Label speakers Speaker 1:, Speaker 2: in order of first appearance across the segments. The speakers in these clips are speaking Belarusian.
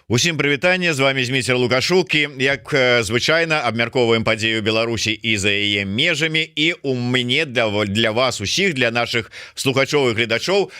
Speaker 1: Усім прывітанне, з вами Зміцер Лукашукі. Як звычайна абмяркоўваем падзею Беларусі і за яе межамі, і у мяне для вас усіх, для наших слухачоў і гледачоў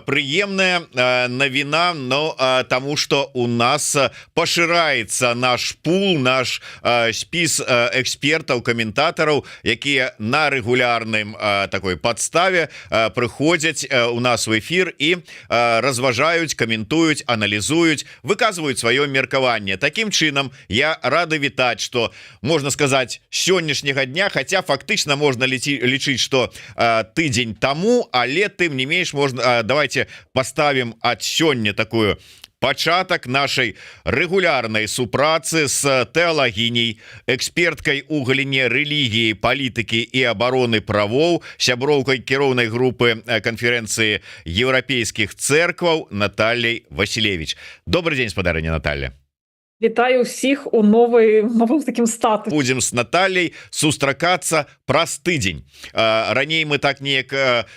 Speaker 1: прыемная навіна, но таму што у нас пашыраецца наш пул, наш спіс экспертаў, каментатараў, якія на рэгулярным такой падставе прыходзяць у нас в эфир і разважаюць, каментуюць, аналізуюць, выказваюць сваё меркаванне. Таким чынам я рады вітаць, что можна сказаць сённяшняга дня, хотя фактычна можна лічыць, что тыдзень таму, але тым не менш можна, давайте поставим ад сёння такую пачатак нашай рэгулярнай супрацы с тэалагіняй, эксперткай у галіне рэлігіі, палітыкі і абароны правоў, сяброўкай кіроўнай групы канферэнцыі еўрапейскіх церкваў Натальяй Васілевіч. Добрый день, спадарыня Наталья.
Speaker 2: Вітаю ўсіх у новым таким статусе.
Speaker 1: Будем с Натальей сустракацца праз тыдзень. Раней мы так неяк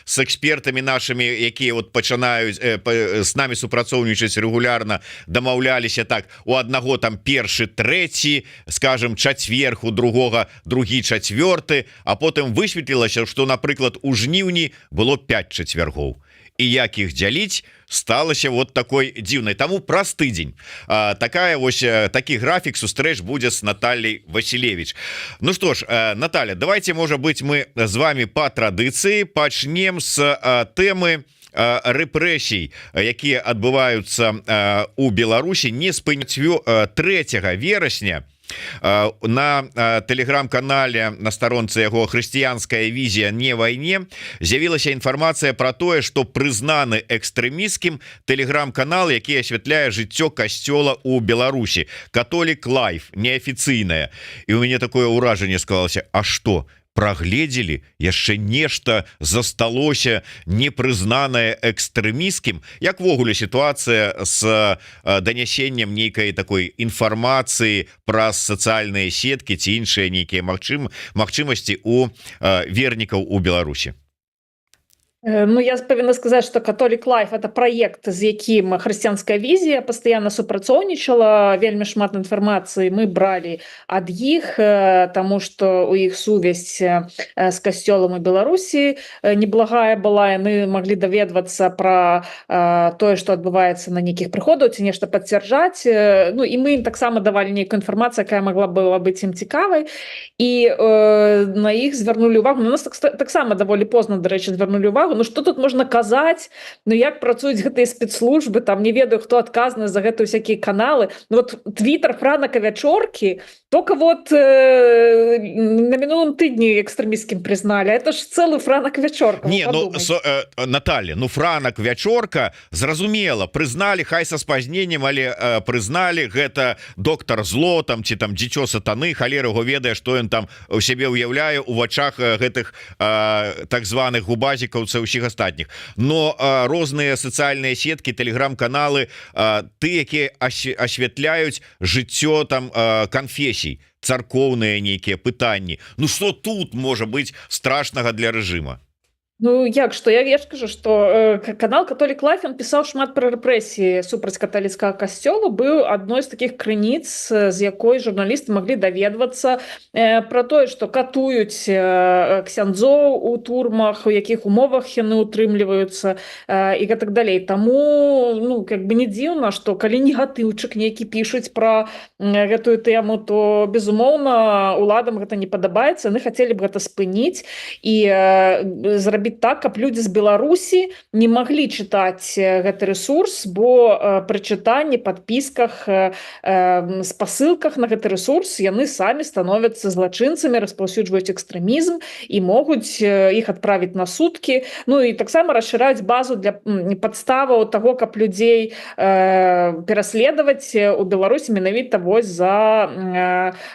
Speaker 1: с экспертамі нашими, якія вот пачынаюць с нами супрацоўнічаць регулярно, дамаўляліся так: у аднаго там першы, трэці, скажем, чацверг, у другога другі, чацвёрты, а потым высветлілася, что, напрыклад, у жніўні было 5 чацвяргоў. І як іх дзяліць сталася вот такой дзіўнай. Таму праз тыдзень такая вось такі графік сустрэч будзе с Натальей Васілевіч. Ну что ж, Наталья, давайте, может быть, мы з вами по традыцыі пачнем с тэмы рэпрэсій, якія адбываюцца у Беларусі. Не спыняць 3 верасня на телеграм-канале, на старонцы яго «Хрысціянская візія не вайне» з'явілася інфармацыя про тое, што прызнаны экстрэмісцкім телеграм-канал, які асвятляе жыццё касцёла у Беларусі, «Католік Лайф», неафіцыйная. І у мяне такое ўражанне склалася: а што, прагледзелі, яшчэ нешта засталося непрызнанае экстрэмісцкім? Як ввогуле сітуацыя з данясеннем нейкай такой інфармацыі праз сацыяльныя сеткі ці іншыя нейкія магчымасці у вернікаў у Беларусі?
Speaker 2: Ну, я павінна сказаць, што «Католік Лайф» — это праект, з якім «Хрысціянская візія» пастаянна супрацоўнічала, вельмі шмат інфармацыі мы бралі ад іх, таму што у іх сувязь з касцёлам у Беларусі неблагая была, яны маглі даведвацца пра тое, што адбываецца на нейкіх прыходах, ці нешта пацвярджаць. Ну, і мы ім таксама давалі нейкую інфармацыю, якая магла была быць ім цікавай, і на іх звярнулі ўвагу. На нас таксама даволі позна, дарэчы, звярнулі ўвагу. Ну, что тут можна казаць? Ну, як працуюць гэтыя спецслужбы, там не ведаю, хто адказны за гэтыя всякие каналы. Ну, вот твиттер Франака Вячоркі только вот на мінулым тыдні экстрэмісцкім признали. Это ж цэлы Франак Вячорка.
Speaker 1: Не, ну, Наталья, ну, Франак Вячорка, зразумела, прызналі, хай са спазненнем, але прызналі, гэта доктар зло, там, ці там дзіцё сатаны, халера яго ведае, што ён там у сябе ўяўляе ў вачах гэтых так званых губазікаў, ўсіх астатніх. Но розныя сацыяльныя сеткі, тэлеграм-каналы, ты, якія асвятляюць жыццё там канфесій, царкоўныя нейкія пытанні. Ну што тут можа быць страшнага для рэжыма?
Speaker 2: Ну, як што? Я ж кажу, што канал «Католік Лайф», он пісаў шмат пра рэпрэсіі супраць каталіцкага касцёла, быў адной з такіх крыніц, з якой журналісты маглі даведвацца пра тое, што катуюць ксяндзоў у турмах, у якіх умовах яны утрымліваюцца і гэтак далей. Таму, ну, как бы не дзіўна, што калі негатыўчык нейкі пішуць пра гэтую тэму, то, безумоўна, уладам гэта не падабаецца. Яны хацелі б гэта спыніць і зрабіць так, каб людзі з Беларусі не маглі чытаць гэты рэсурс, бо пры чытанні, падпісках, спасылках на гэты рэсурс яны самі становяцца злачынцамі, распаўсюджваюць экстрэмізм і могуць іх адправіць на суткі. Ну і таксама расшыраюць базу для падставаў таго, каб людзей пераследаваць у Беларусі менавіта вось за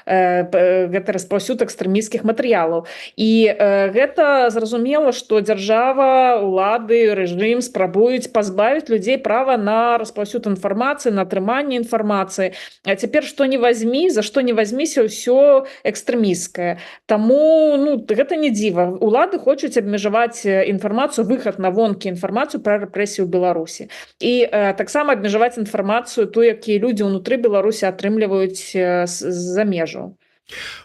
Speaker 2: гэты распаўсюд экстрэмісцкіх матэрыялаў. І гэта зразумела, што дзяржава, улады, рэжым спрабуюць пазбавіць людзей права на распаўсюд інфармацыі, на атрыманне інфармацыі. А цяпер што не вазьмі, за што не вазьміся, ўсё экстрэмісцкае. Таму гэта не дзіва. Улады хочуць абмежаваць інфармацыю, выхад на вонкі інфармацыю пра рэпрэсію ў Беларусі. І таксама абмежаваць інфармацыю тую, якія людзі ўнутры Беларусі атрымліваюць з-за межаў.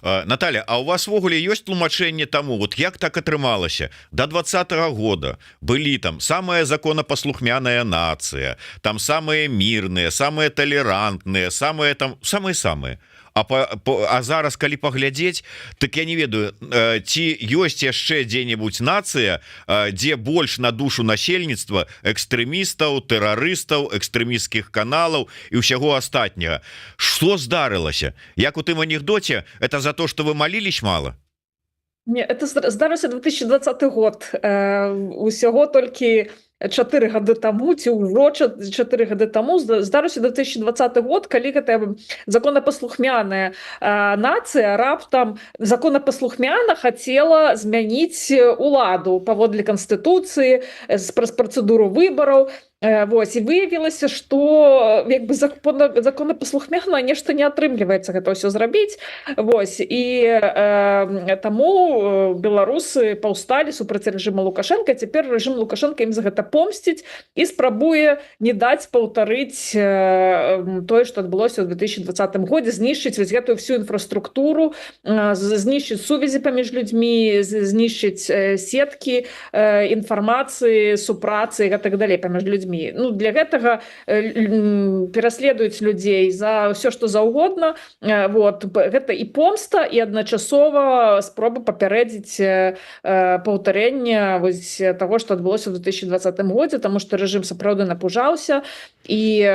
Speaker 1: Наталья, а у вас ввогуле ёсць тлумачэнне таму, вот як так атрымалася? До 2020 года былі там самая законапаслухмяная нацыя, там самыя мірныя, самыя талерантныя, самыя. А зараз, калі паглядзець, так я не ведаю, ці ёсць яшчэ дзе-небудзь нацыя, дзе больш на душу насельніцтва экстрэмістаў, тэрарыстаў, экстрэмісцкіх каналаў і ўсяго астатняга. Што здарылася? Як у тым анекдоце, это за то, што вы маліліся мала?
Speaker 2: Не, это здарылася 2020 год. Усяго толькі 4 гады таму, ці ўжо 4 гады таму здарыўся 2020 год, калі гэтая законапаслухмяная нацыя раптам законапаслухмяна хацела змяніць уладу паводле канстытуцыі, праз працэдуру выбараў. Вось, і выявілася, што як бы законапаслухмяна нешта не атрымліваецца гэта ўсё зрабіць. Вось, і таму беларусы паўсталі супраць рэжыма Лукашенка, цяпер рэжым Лукашенка ім за гэта помсціць і спрабуе не даць паўтарыць тое, што адбылося ў 2020 годзе, знішчыць вось гэтую всю інфраструктуру, знішчыць сувязі паміж людзьмі, знішчыць сеткі інфармацыі, супрацы і гэтак далей паміж людзьмі. Для гэтага пераследуюць людзей за ўсё, што заўгодна. Гэта і помста, і адначасова спроба папярэдзіць паўтарэнне таго, што адбылося ў 2020 годзе, таму што рэжым сапраўды напужаўся, і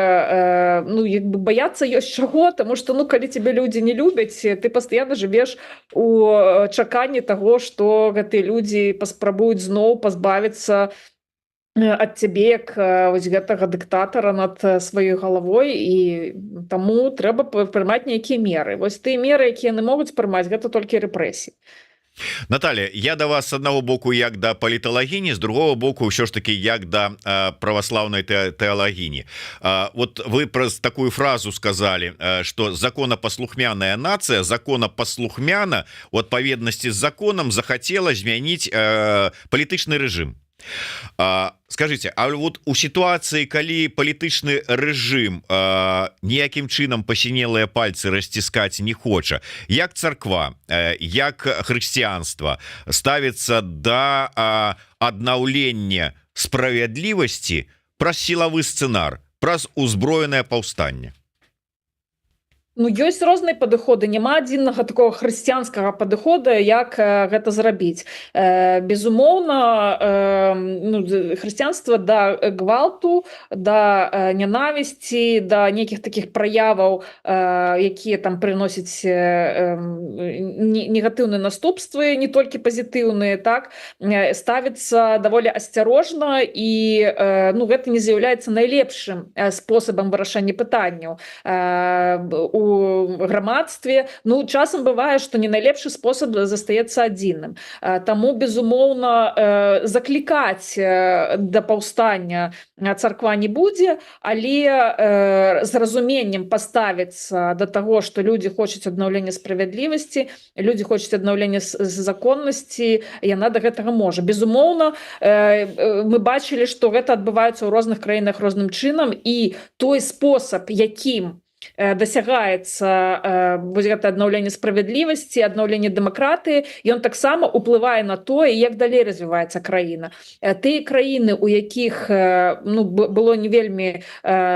Speaker 2: баяцца ёсць чаго, таму што калі цябе людзі не любяць, ты пастаянна жывеш у чаканні таго, што гэтыя людзі паспрабуюць зноў пазбавіцца ад цябе як гэтага дыктатара над сваёй галавой, і таму трэба прымаць нейкія меры. Вось тыя меры, якія яны могуць прымаць, гэта толькі рэпрэсіі.
Speaker 1: Наталья, я до вас с одного боку як до политологини, с другого боку все ж таки як до православной теологини. Вот вы про такую фразу сказали, что законопослухмяная нация, законопослухмяна у адпаведнасці з законом захотела змяніць палітычны рэжым. Скажите, а вот у ситуации, калі палітычны рэжым ніякім чынам пасінелыя пальцы расціскаць не хоча, як царква, як хрысціянства ставіцца да аднаўлення справядлівасці праз сілавы сцэнар, праз узброенае паўстанне?
Speaker 2: Ёсць розныя падыходы, няма адзінага такого хрысціянскага падыхода, як гэта зрабіць. Безумоўна, хрысціянства да гвалту, да нянавісці, да нейкіх такіх праяваў, якія там прыносяць негатыўныя наступствы, не толькі пазітыўныя, так, ставіцца даволі асцярожна, і гэта не з'яўляецца найлепшым спосабам вырашэння пытанняў у грамадстве. Часам бывае, што не найлепшы спосаб застаецца адзіным. Таму, безумоўна, заклікаць да паўстання царква не будзе, але з разуменнем паставіцца да таго, што людзі хочуць аднаўлення справядлівасці, людзі хочуць аднаўлення законнасці, яна да гэтага можа. Безумоўна, мы бачылі, што гэта адбываецца ў розных краінах розным чынам, і той спосаб, якім дасягаецца гэта аднаўленне справядлівасці, аднаўленне дэмакратыі, ён таксама уплывае на тое, як далей развіваецца краіна. Тыя краіны, у якіх было не вельмі,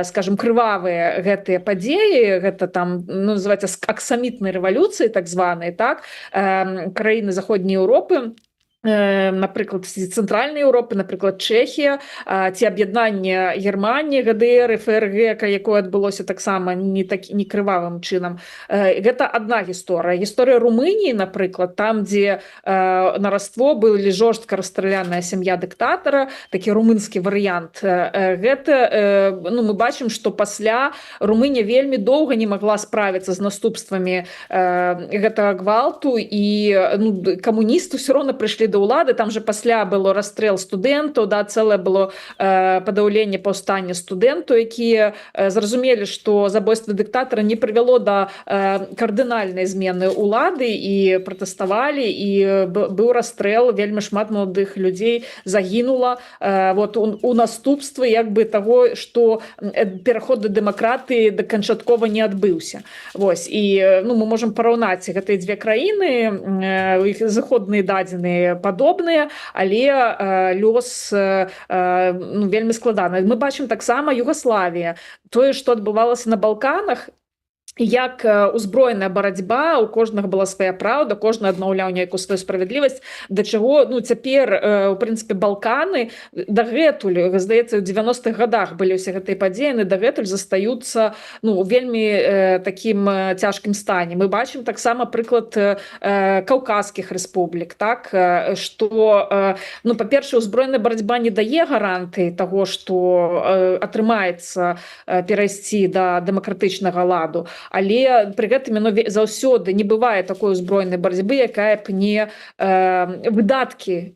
Speaker 2: скажем, крывавыя гэтыя падзеі, гэта там называецца аксамітнай рэвалюцыі, так званыя, так, краіны заходняй Еўропы, напрыклад, цэнтральнай Еўропы, напрыклад, Чэхія, ці аб'яднанне Германіі, ГДР, ФРГ, якое адбылося таксама не крывавым чынам. Гэта адна гісторыя. Гісторыя Румыніі, напрыклад, там, дзе на раство былі жорстка расстраляная сям'я дыктатара, такі румынскі варыянт. Гэта, мы бачым, што пасля Румынія вельмі доўга не магла справіцца з наступствамі гэтага гвалту, і камуністы ўсё роўна прыйшлі да да ўлады, там же пасля было расстрэл студэнтаў, да, цэлае было падаўленне паўстання студэнтаў, якія зразумелі, што забойства дыктатара не прывяло да кардынальнай змены ўлады і пратэставалі, і быў расстрэл, вельмі шмат маладых людзей загінула вот у наступстве як бы таго, што пераход да дэмакратыі канчаткова не адбыўся. Вось, і ну, мы можам параўнаць гэтыя дзве краіны, іх зыходныя дадзеныя падобныя, але лёс ну, вельмі складаны. Мы бачым таксама Югаславія, тое, што адбывалася на Балканах, як узброеная барацьба, у кожнага была свая праўда, кожны аднаўляў нейкую сваю справядлівасць, да чаго ну, цяпер у прынцыпе Балканы дагэтуль, здаецца, у 90-х годах былі ўсе гэтыя падзеі, дагэтуль застаюцца ну, вельмі такім цяжкім стане. Мы бачым таксама прыклад каўказскіх рэспублік, так, што ну, па-першае, узброеная барацьба не дае гарантыі таго, што атрымаецца перайсці да дэмакратычнага ладу, але пры гэтым заўсёды не бывае такой узброенай барацьбы, якая б не выдаткі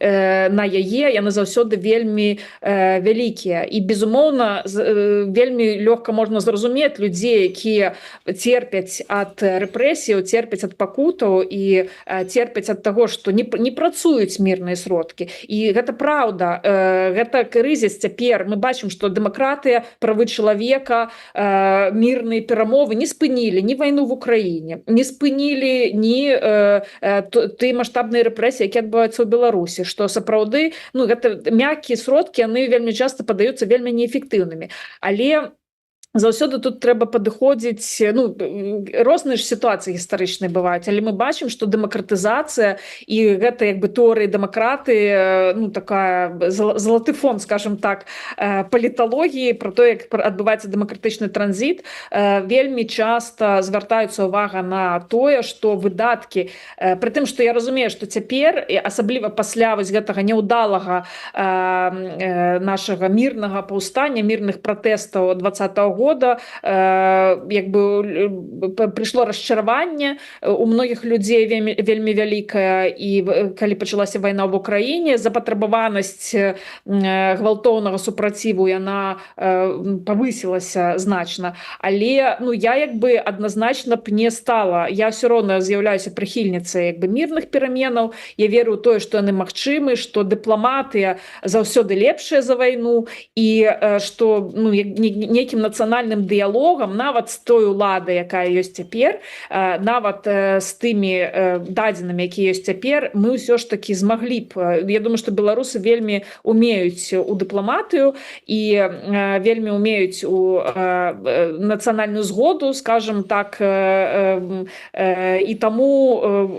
Speaker 2: на яе, яны заўсёды вельмі вялікія. І, безумоўна, вельмі лёгка можна зразумець людзей, якія церпяць ад рэпрэсіяў, церпяць ад пакутаў і церпяць ад таго, што не працуюць мірныя сродкі. І гэта праўда, гэта крызіс цяпер. Мы бачым, што дэмакратыя, правы чалавека, мірныя перамовы не спынілі ні вайну в Украіне, не спынілі ні тыя маштабныя рэпрэсіі, якія адбываюцца ў Беларусі, што сапраўды ну, гэта мяккія сродкі, яны вельмі часта падаюцца вельмі неэфектыўнымі. Але заўсёды тут трэба падыходзіць, ну, розныя ж сітуацыі гістарычныя бываюць, але мы бачым, што дэмакратызацыя і гэта як бы тэорыя дэмакратыі, ну, такая залаты фон, скажем так, паліталогіі пра то, як адбываецца дэмакратычны транзіт, вельмі часта звяртаюцца ўвага на тое, што выдаткі, пры тым, што я разумею, што цяпер, асабліва пасля вось гэтага няўдалага нашага мірнага паўстання, мірных пратэстаў 20-го года як бы прыйшло расчараванне у многіх людзей вельмі вялікая, і калі пачалася вайна в Украіне, запатрабаванасць гвалтоўнага супраціву яна павысілася значна, але ну, я як бы адназначна б не стала, я ўсё роўна з'яўляюся прыхільніцай як бы мірных пераменаў, я веру ў тое, што яны магчымы, што дыпламатыя заўсёды лепшая за вайну, і што ну, нейкім нацыянальным дыялогам нават з той уладай, якая ёсць цяпер, нават з тымі дадзенымі, якія ёсць цяпер, мы ўсё ж такі змаглі б. Я думаю, што беларусы вельмі умеюць у дыпламатыю і вельмі умеюць у нацыянальную згоду, скажем так, і таму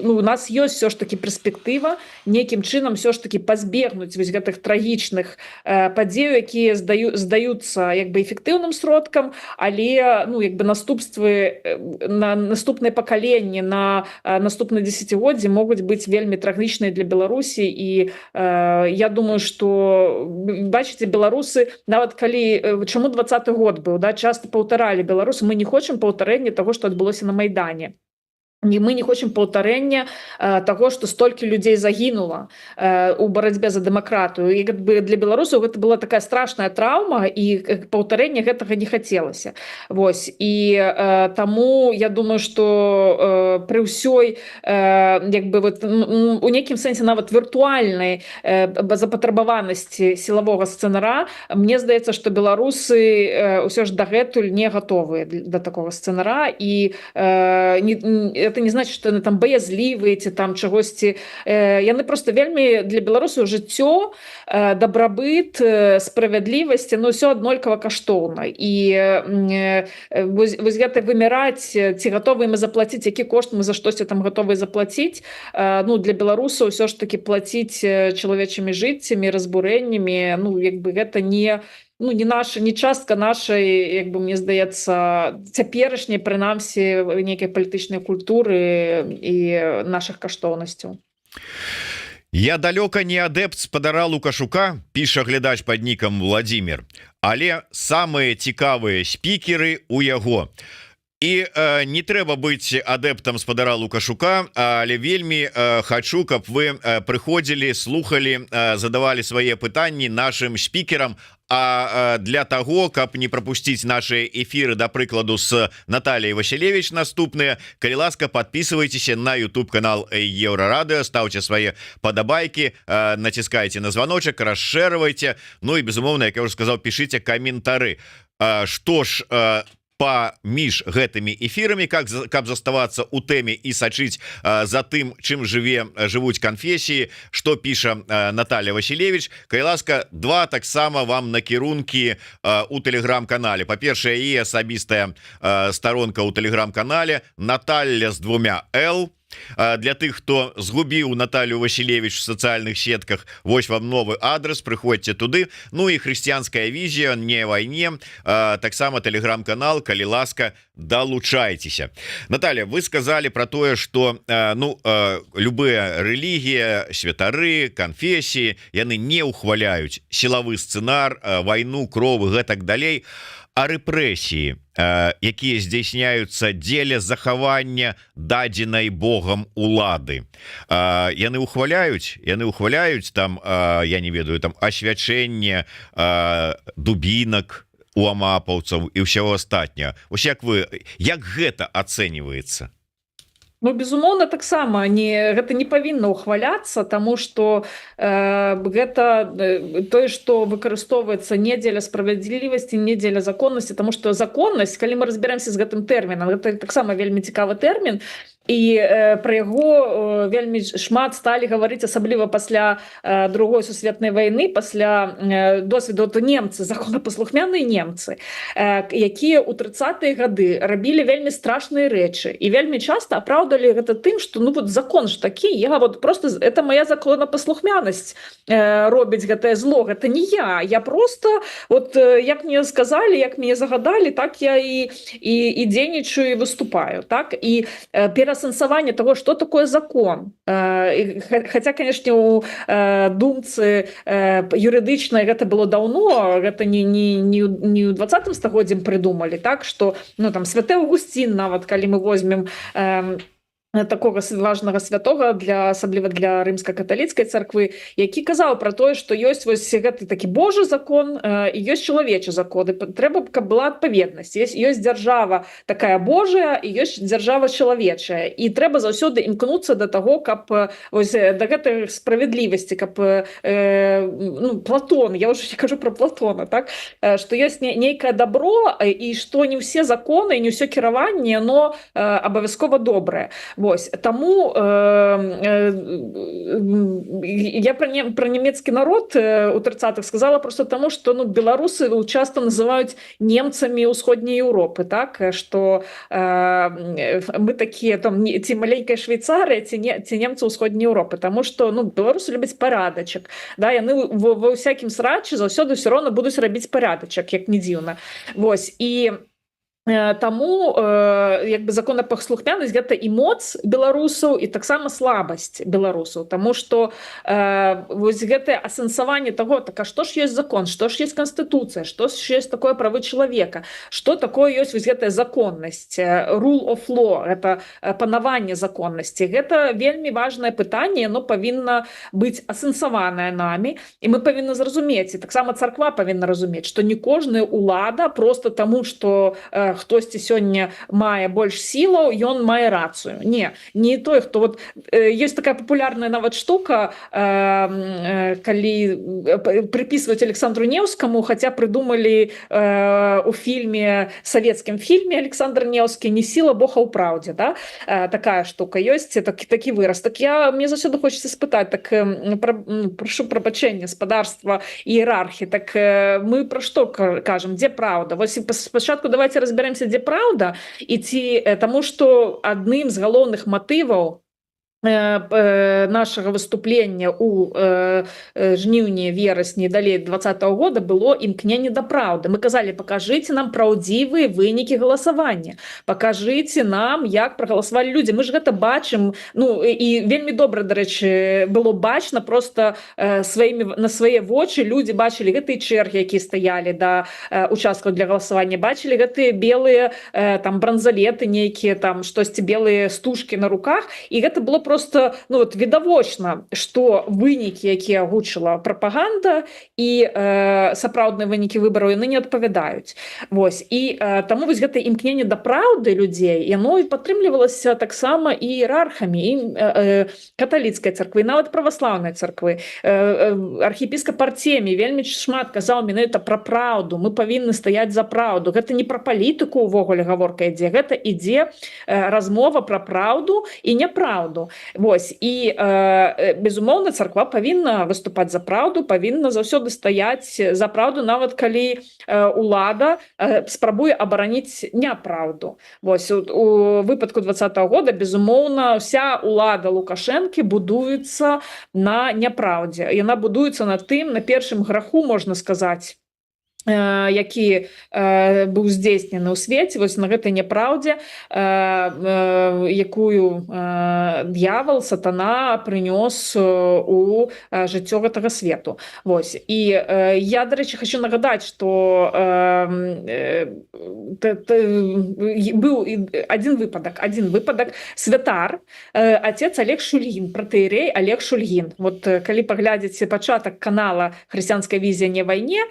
Speaker 2: ну, у нас ёсць ўсё ж такі перспектыва нейкім чынам ўсё ж такі пазбегнуць вось гэтых трагічных падзеяў, якія здаюцца як бы эфектыўным сродкам, але ну, як бы наступствы на наступнае пакаленне, на наступныя дзесяцігоддзі могуць быць вельмі трагічныя для Беларусі, і я думаю, што бачыце, беларусы, нават калі, чаму 20-й год быў, да, часта паўтаралі беларусы, мы не хочам паўтарэння таго, што адбылося на Майдане. І мы не хочам паўтарэння таго, што столькі людзей загінула у барацьбе за дэмакратыю. І для беларусаў гэта была такая страшная траўма, і паўтарэння гэтага не хацелася. Вось. І таму я думаю, што пры ўсёй як бы вот, у нейкім сэнсе нават віртуальнай запатрабаванасці сілавога сцэнара, мне здаецца, што беларусы ўсё ж дагэтуль не гатовыя да такога сцэнара, і это не значит, што яны там баязлівыя ці там чагосьці. Яны просто вельмі для беларусаў жыццё, дабрабыт, справядлівасць, ну ўсё аднолькава каштоўна. І вось гэта вымяраць, ці гатовыя мы заплаціць, які кошт мы за штосьці там гатовыя заплаціць. Ну для беларусаў ўсё ж такі плаціць чалавечымі жыццямі, разбурэннямі, ну як бы гэта не ну, не частка нашай, як бы мне здаецца, цяперашняй, прынамсі, нейкай палітычнай культуры і нашых каштоўнасцяў.
Speaker 1: Я далёка не адэпт спадара Лукашука, піша глядач пад нікам Владзімір, але самыя цікавыя спікеры у яго. І не трэба быць адэптам спадара Лукашука, але вельмі хачу, каб вы прыходзілі, слухали, задавали свае пытанні нашим спікерам. А для того, каб не пропусціць наши эфиры, да прыкладу, с Натальей Василевич наступныя, калі ласка, подписывайтеся на YouTube канал Еврорадио, ставьте свои подобайки, натискайте на звоночек, расширывайте, ну и безумоўно, як я уже сказал, пишите комментары. Что ж, паміж гэтымі эфірамі, каб заставацца ў тэме і сачыць за тым, чым жывуць канфесіі, што піша Наталья Василевич. Калі ласка, два таксама вам накірункі у тэлеграм-канале. Па-першае, яе асабістая старонка ў тэлеграм-канале Наталья з 2 Л. Для тых, хто згубіў Наталью Василевич в социальных сетках, вось вам новы адрес, прыходзьце туды. Ну і хрысціянская візія, не вайне, таксама тэлеграм-канал, калі ласка, долучайтеся. Наталья, вы сказали про тое, что любыя рэлігія, святары, канфесіі, яны не ухваляюць сілавы сцэнар, вайну, кровы, гэтак далей. А рэпрэсіі, якія здзяйсняюцца дзеля захавання дадзенай Богам улады, яны ухваляюць там, я не ведаю, там асвячэнне дубінак у амапаўцаў і ўсяго астатняга. Вось як гэта ацэньваецца?
Speaker 2: Ну, безумоўна, таксама гэта не павінна ўхваляцца, таму што гэта тое, што выкарыстоўваецца не дзеля справядлівасці, не дзеля законнасці, таму што законнасць, калі мы разберемся з гэтым тэрмінам, гэта таксама вельмі цікавы тэрмін, і пра яго вельмі шмат сталі гаварыць, асабліва пасля Другой сусветнай вайны, пасля досведу немцы, законапаслухмяныя немцы, якія ў 30-е гады рабілі вельмі страшныя рэчы і вельмі часта апраўдалі гэта тым, што закон ж такі, я просто это моя законапаслухмянасць робіць гэтае зло, гэта не я просто як мне сказалі, як мне загадалі, так я і дзейнічаю і выступаю, так, і пераасэнсаванне того, что такое закон. Хотя, конечно, у думцы юрыдычнай гэта было даўно, гэта не ў 20 стагоддзі прыдумалі, так, што там святы Аўгусцін, нават калі мы возьмем такога важнага святога, асабліва для рымска-каталіцкай царквы, які казаў пра тое, што ёсць вось гэты такі Божы закон і ёсць чалавечы закон, і трэба, каб была адпаведнасць. Ёсць дзяржава такая Божая і ёсць дзяржава чалавечая, і трэба заўсёды імкнуцца да таго, каб вось да гэтай справядлівасці, каб Платон, я ўжо не кажу пра Платона, так, што ёсць нейкае добро, і што не ўсе законы, не ўсё кіраванне, но абавязкова добрае. Вось, таму я про немецкі народ у 30-х сказала просто таму, што беларусы часто называюць немцамі ўсходняй Еўропы, так, што мы такія там ці маленькая Швейцарыя, ці немцы ўсходняй Еўропы, таму што беларусы любяць парадачак, да, яны ва ўсякім срачы заўсёды ўсё роўна будуць рабіць парадачак, як не дзіўна. Вось, і таму законапаслухмянасць гэта і моц беларусаў, і таксама слабасць беларусаў, таму што вось гэтае асэнсаванне таго, так, а што ж ёсць закон, што ж ёсць канстытуцыя, што ж ёсць такое правы чалавека, што такое ёсць вось гэтая законнасць, rule of law, гэта панаванне законнасці. Гэта вельмі важнае пытанне, яно павінна быць асэнсаванае намі, і мы павінны зразумець, і таксама царква павінна разумець, што не кожная улада просто таму, што хтосьці сёння мае больш сілаў, ён мае рацыю. Не той, хто ёсць такая папулярная нават штука, калі прыпісваюць Александру Неўскаму, хаця прыдумалі у фільме, савецкім фільме Александр Неўскі, не сіла Бога ў праўдзе, да? Такая штука ёсць, такі выраз. Так мне заўсёды хочацца спытаць, так, прашу прабачэння, спадарства, іерархі, так мы пра што кажам, дзе праўда? Вось спачатку давайте разберемся, дзе праўда, і ці таму, што адным з галоўных матываў нашага выступлення у жніўні верасні далей 2020 года было імкненне да праўды. Мы казалі, пакажыце нам праўдзівыя вынікі галасавання, пакажыце нам, як прагаласавалі людзі. Мы ж гэта бачым, ну і вельмі добра, дарэчы, было бачна просто на свае вочы людзі бачылі гэтыя чэргі, якія стаялі да участкаў для галасавання, бачылі гэтыя белыя там бранзалеты нейкія, там штосьці, белыя стужкі на руках, і гэта было просто, ну вот, відавочна, што вынікі, якія агучыла прапаганда і сапраўдныя вынікі выбараў, яны не адпавядаюць. Вось. І таму вось гэта імкненне да праўды людзей, яно і падтрымлівалася таксама і іерархамі, і каталіцкай царквы, і нават праваслаўнай царквы. Архіепіскап Артемій вельмі шмат казаў менавіта пра праўду. Мы павінны стаяць за праўду. Гэта не пра палітыку ўвогуле гаворка ідзе, гэта ідзе размова пра праўду і няпраўду. Вось. І, безумоўна, царква павінна выступаць за праўду, павінна заўсёды стаяць за праўду, нават калі улада спрабуе абараніць няпраўду. Вось. У выпадку 2020 года, безумоўна, вся улада Лукашэнкі будуецца на няпраўдзе. Яна будуецца на тым, на першым граху, можна сказаць, які быў здзейснены ў свеце, вось на гэтай няпраўдзе, якую д'явол, сатана прынёс у жыццё гэтага свету. Вось. І я, дарэчы, хочу нагадаць, што быў адзін выпадак, святар, отец Олег Шульгін, пратэерей Олег Шульгін. Вот калі паглядзіце пачатак канала «Хрысціянская візія не вайне»,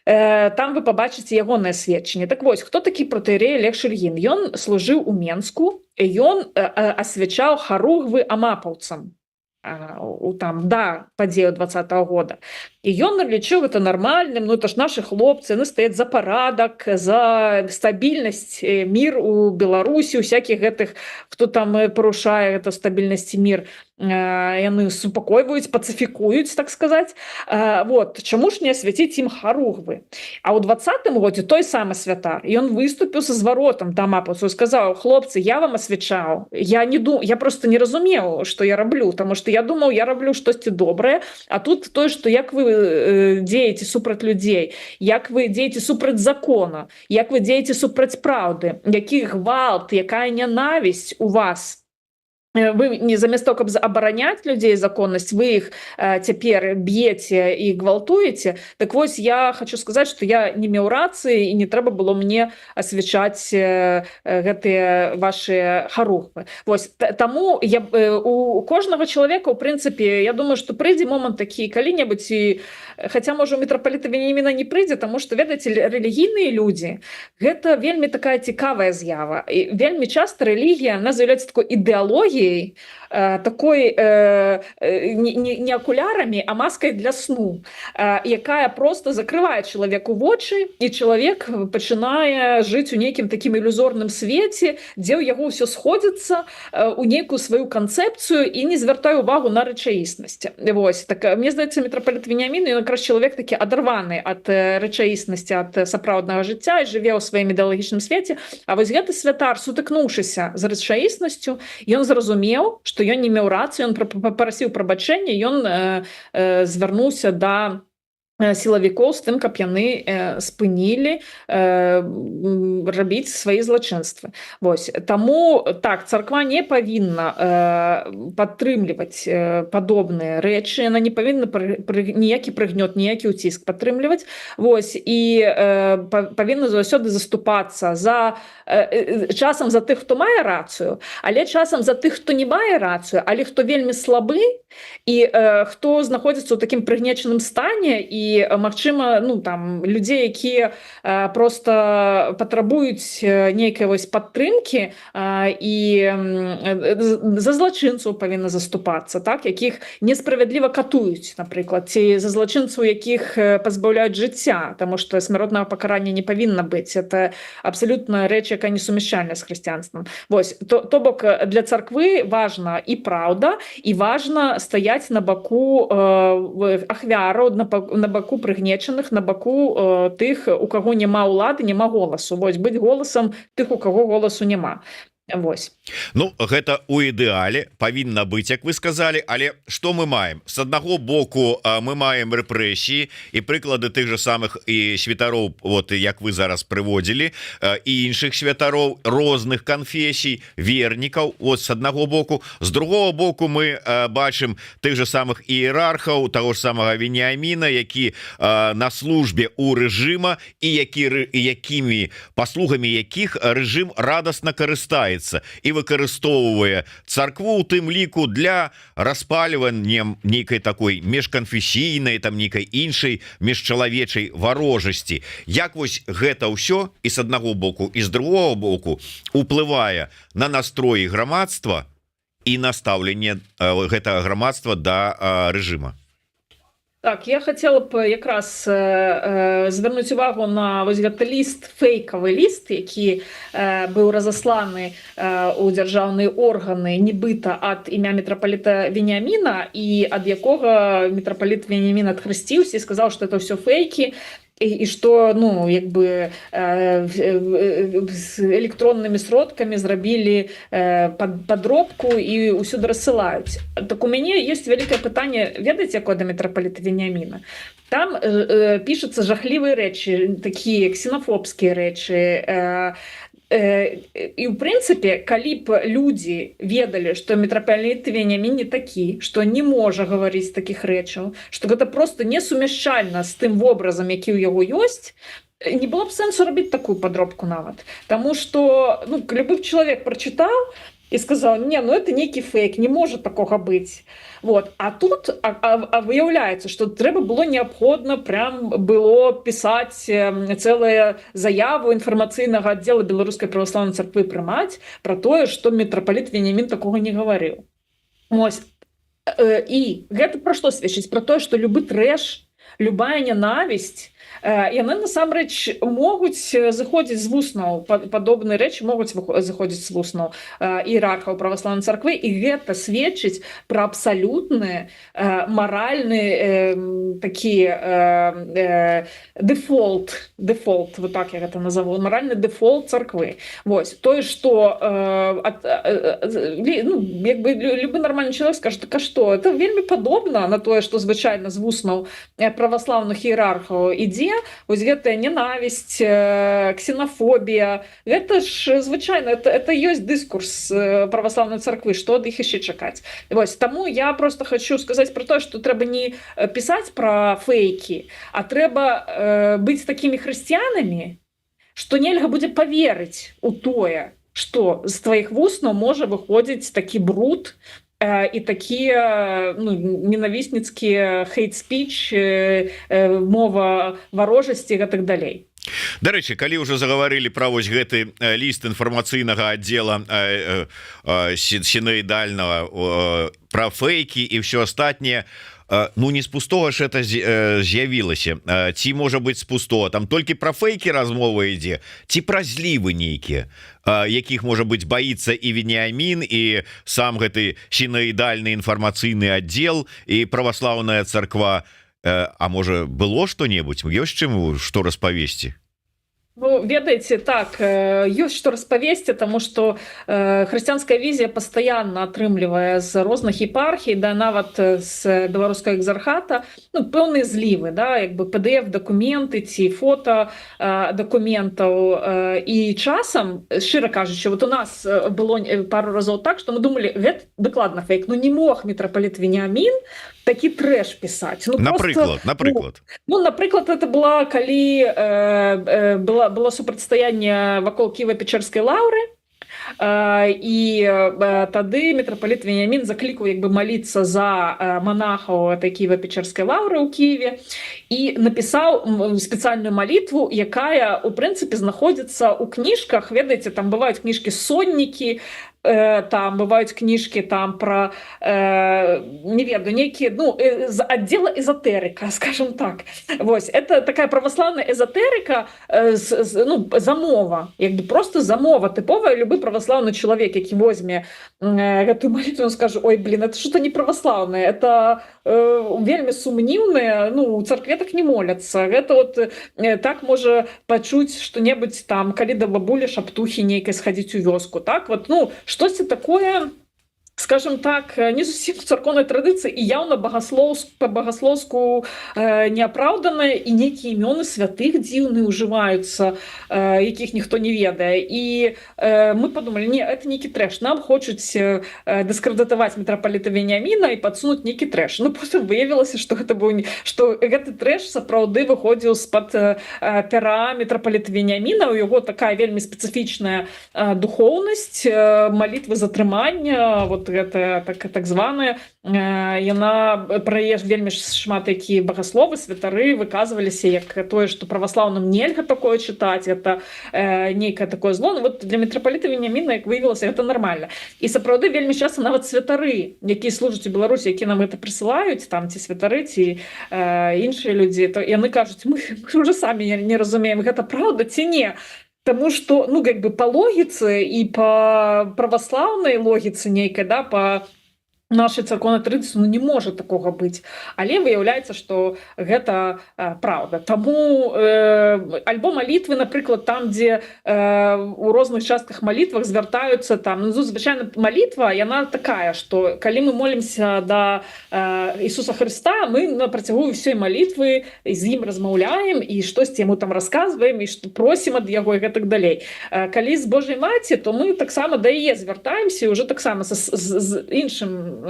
Speaker 2: там вы пабачыце ягонае сведчанне. Так вось, хто такі пратэерей Олег Шульгін? Ён служыў у Менску, ён асвячаў харугвы амапаўцам да падзею 2020 года. І ён лічыў гэта нармальным, ну это ж нашы хлопцы, яны стаяць за парадак, за стабільнасць, мір у Беларусі, усякіх гэтых, хто там парушае гэта стабільнасць і мір, яны супакойваюць, пацыфікуюць, так сказаць. Вот. Чаму ж не асвяціць ім харугвы? А ў 2020 годзе той самы святар, ён выступіў са зваротам да амапаўцаў, сказаў: хлопцы, я вам асвячаў, я просто не разумеў, што я раблю, таму што я думаў, я раблю штосьці добрае, а тут тое, што як вы дзееце супраць людзей, як вы дзееце супраць закона, як вы дзееце супраць праўды, які гвалт, якая нянавісць у вас. Вы не замест того, каб абараняць людзей законнасць, вы іх цяпер б'еце і гвалтуеце. Так вось, я хочу сказаць, што я не меў рацыі і не трэба было мне асвячаць гэтыя ваши харугвы. Вось. Таму у кожнага чалавека, у прынцыпе, я думаю, што прыйдзе момант такі калі-небудзь, і хаця, можа, у мітрапаліта Веніаміна не прыйдзе, таму што, ведаеце, рэлігійныя людзі — гэта вельмі такая цікавая з'ява. І вельмі часта рэлігія, она з'яўляецца такой ідэалогіяй, такой не акулярами, а маской для сну, якая просто закрывае чалавеку вочы, і чалавек пачынае жыць у нейкім такім ілюзорным свеце, дзе ў яго ўсё сходзіцца у нейкую сваю канцэпцыю і не звяртае увагу на рэчаіснасць. Вось. Так, мне здаецца, мітрапаліт Веніамін, ён якраз чалавек такі адарваны ад рэчаіснасці, ад сапраўднага жыцця і жыве ў сваім ідэалагічным свеце. А вось гэты святар, сутыкнуўшыся з рэчаіснасцю, ён зразумеў, што ён не меў рацыю, ён папрасіў прабачэння, ён звярнуўся да сілавікоў з тым, каб яны спынілі рабіць свае злачынствы. Вось. Таму, так, царква не павінна падтрымліваць падобныя рэчы, яна не павінна ніякі прыгнёт, ніякі ўціск падтрымліваць. Вось. І павінна заўсёды заступацца часам за тых, хто мае рацыю, але часам за тых, хто не мае рацыю, але хто вельмі слабы і хто знаходзіцца ў такім прыгнечаным стане, і магчыма, ну, там, людзей, якія просто патрабуюць нейкай вось падтрымкі, і за злачынцаў павінна заступацца, так, якіх несправядліва катуюць, напрыклад, ці за злачынцаў, якіх пазбаўляюць жыцця, таму што смяротнага пакарання не павінна быць. Это абсалютна рэч, якая несумяшчальная з хрысціянствам. Вось. То бок, для царквы важна і праўда, і важна стаяць на баку ахвяраў, на баку прыгнечаных, на баку тых, у каго няма ўлады, няма голасу. Вось, быць голасам тых, у каго голасу няма. Вось.
Speaker 1: Ну гэта у ідэале павінна быць, як вы сказали, але что мы маем? С аднаго боку мы маем рэпрэсіі і прыклады тых же самых і святароў, вот як вы зараз прыводзілі, і іншых святароў розных канфесій, вернікаў, вот с аднаго боку. З другого боку мы бачым тых же самых іерархаў, таго ж самага Веніаміна, які на службе у рэжыма і якімі паслугамі якіх рэжым радасна карыстаецца і выкарыстоўвае царкву у тым ліку для распальвання нейкай такой межканфесійнай, там нейкай іншай межчалавечай варожасці. Як вось гэта ўсё і з аднаго боку і з другого боку уплывае на настроі грамадства і на стаўленне гэтага грамадства да рэжыма?
Speaker 2: Так, я хотела б якраз звярнуць увагу на вось гэты ліст, фейкавы ліст, які быў разасланы у дзяржаўныя органы нібыта ад імя мітрапаліта Веніаміна, і ад якога мітрапаліт Веніамін адхрысціўся і сказаў, што это ўсё фейкі, і што, ну, як бы з электроннымі сродкамі зрабілі падробку і ўсюды рассылаюць. Так у мяне ёсць вялікае пытанне, ведаеце, якое да мітрапаліта Веніаміна? Там пішуцца жахлівыя рэчы, такія ксенафобскія рэчы. І ў прынцыпе, калі б людзі ведалі, што мітрапаліт Веніамін не такі, што не можа гаварыць такіх рэчаў, што гэта просто несумяшчальна з тым вобразам, які ў яго ёсць, не было б сэнсу рабіць такую падробку нават. Таму што, ну, любы чалавек прачытаў і сказаў: не, ну это нейкі фейк, не можа такога быць. Вот. А тут выяўляецца, што трэба было неабходна прям было пісаць цэлая заяву інфармацыйнага аддзела Беларускай праваслаўнай царквы прымаць пра тое, што мітрапаліт Веніамін такога не гаварыў. Вось. І гэта пра што сведчыць? Пра тое, што любы трэш, любая ненавісць, яны насамрэч могуць заходзіць з вуснаў, падобныя рэчы могуць заходзіць з вуснаў іерархаў праваслаўнай царквы, і гэта сведчыць пра абсалютны маральны такі дэфолт, вот так я гэта назову, маральны дэфолт царквы. Вось. Тое, што ну, як бы любы нармальны чалавек скажа: так а што? Это вельмі падобна на тое, што звычайна з вуснаў праваслаўных іерархаў ідзе. Вось гэтая ненавісць, ксенафобія, гэта ж звычайна, это ёсць дыскурс праваслаўнай царквы, што ад іх яшчэ чакаць. Вось, таму я просто хочу сказаць пра тое, што трэба не пісаць пра фейкі, а трэба быць такімі хрысціянамі, што нельга будзе паверыць у тое, што з тваіх вуснаў можа выходзіць такі бруд, і такія, ну, ненавісніцкія хейт-спіч, мова варожасці і так далей.
Speaker 1: Дарэчы, калі ўжо загаварылі пра вось гэты ліст інфармацыйнага аддзела сіноідальнага, пра фейкі і ўсё астатняе, ну не з пустого ж это з'явілася, ці можа быць з пустого, там толькі пра фейкі размова ідзе, ці пра злівы нейкія, якіх можа быць баіцца і Веніамін, і сам гэты сіноідальны інфармацыйны аддзел і праваслаўная царква. А можа было што-небудзь, ёсць чым што распавесці?
Speaker 2: Ну, ведаеце, так, ёсць што распавесці, таму што хрысціянская візія пастаянна атрымлівае з розных епархій, да нават з беларускага экзархата, ну, пэўныя злівы, да, як бы PDF-дакументы ці фота дакументаў. І часам, шчыра кажучы, вот у нас было пару разоў так, што мы думалі, гэта дакладна фейк, ну не мог мітрапаліт Веніамін такі трэш пісаць. Ну,
Speaker 1: напрыклад.
Speaker 2: Ну, напрыклад, это была, калі было супрацьстаянне вакол Кіева-Печерскай лаўры, і тады мітрапаліт Веніамін заклікаў як бы маліцца за монахаў этой Кіева-Печерскай лаўры ў Кіеве і напісаў спецыяльную малітву, якая у прынцыпе знаходзіцца ў кніжках. Ведаеце, там бываюць кніжкі соннікі, там бываюць кніжкі там про не ведаю нейкія отдела эзотэрыка, скажем так. Вось это такая праваслаўная эзотэрыка, замова, як бы просто замова тыповая. Любы праваслаўны чалавек, які возьме гэтую малітву, он скажа: ой, блин, это что-то не праваслаўнае, это вельмі сумнівнае, у царкве так не моляцца. Гэта вот так можа пачуць што-небудзь там, калі да бабулі шаптухі нейкай схадзіць у вёску, так вот, штосьці такое, скажем так, не зусім царкоўнай традыцыі і яўна па-багаслоўску неапраўданыя, і нейкія імёны святых дзіўныя ўжываюцца, якіх ніхто не ведае. І мы подумалі: не, это нейкі трэш, нам хочуць дыскрэдытаваць мітрапаліта Веніаміна і падсунуць нейкі трэш. Потым выявілася, што гэты трэш сапраўды выходзіў з-пад пера мітрапаліта Веніаміна. У яго такая вельмі спецыфічная духоўнасць, малітвы затрымання, вот гэта так званая, яна пра яе вельмі шмат якія багасловы, святары выказваліся як тое, што праваслаўным нельга такое чытаць, это нейкае такое зло. Вот для мітрапаліта Веніаміна, як выявілася, гэта нармальна. І сапраўды вельмі часта нават святары, якія служаць у Беларусі, якія нам гэта прысылаюць, там ці святары, ці іншыя людзі, то яны кажуць: мы уже самі не разумеем, гэта праўда ці не. Тому что, как бы по логице и по православной логице нейкой, да, по нашай царкоўнай традыцыі, не можа такога быць. Але выяўляецца, што гэта праўда. Таму альбо малітвы, напрыклад, там, дзе у розных частках малітвах звяртаюцца там, звычайна малітва, яна такая, што калі мы молімся да Ісуса Хрыста, мы на працягу ўсёй малітвы з ім размаўляем і штосьці яму там расказваем, і што просім ад яго і гэтак далей. Калі з Божай Маці, то мы таксама да яе звяртаемся, і ўжо таксама з іншымі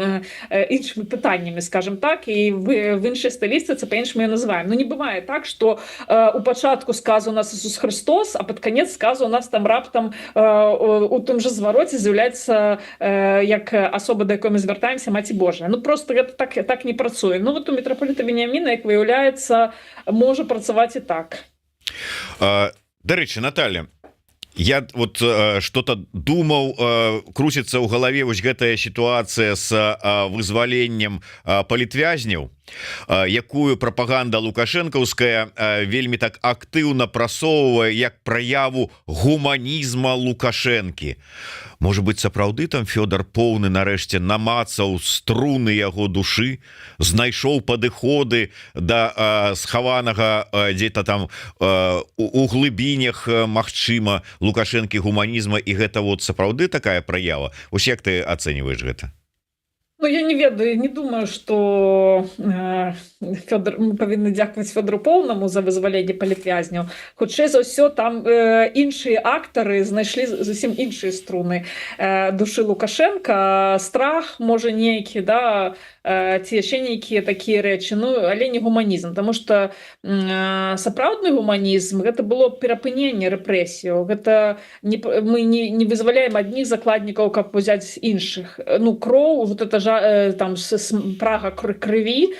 Speaker 2: пытаннямі, скажем так, і в іншай стылістыцы па-іншаму я называем. Не бывае так, што у пачатку сказу у нас Ісус Христос, а пад канец сказу у нас там раптам у тым жа звароце з'яўляецца як асоба, да якой мы звяртаемся, Маці Божая. Просто гэта так не працуе. Вот у мітрапаліта Веніаміна, як выяўляецца, можа працаваць і так.
Speaker 1: Дарэчы, Наталья, я вот что-то думаў, круціцца ў галаве вось гэтая сітуацыя з вызваленнем палітвязняў, якую прапаганда лукашэнкаўская вельмі так актыўна прасоўвае як праяву гуманізма Лукашэнкі. Можа быць, сапраўды там Фёдор поўны нарэшце намацаў струны яго душы, знайшоў падыходы да схаванага дзе-то там у глыбінях, магчыма, Лукашэнкі гуманізма, і гэта вот сапраўды такая праява. Вось як ты ацэньваеш гэта?
Speaker 2: Я не ведаю, не думаю, што мы павінны дзякаваць Фёдору Поўнаму за вызваленне палітвязняў. Хутчэй за ўсё, там іншыя актары знайшлі зусім іншыя струны душы Лукашенка, страх, можа, нейкі, да, ці яшчэ нейкія такія рэчы, але не гуманізм, таму што сапраўдны гуманізм гэта было перапыненне рэпрэсіяў. Гэта мы не вызваляем адних закладнікаў, каб узяць іншых. Кроў, вот это там прага крыві,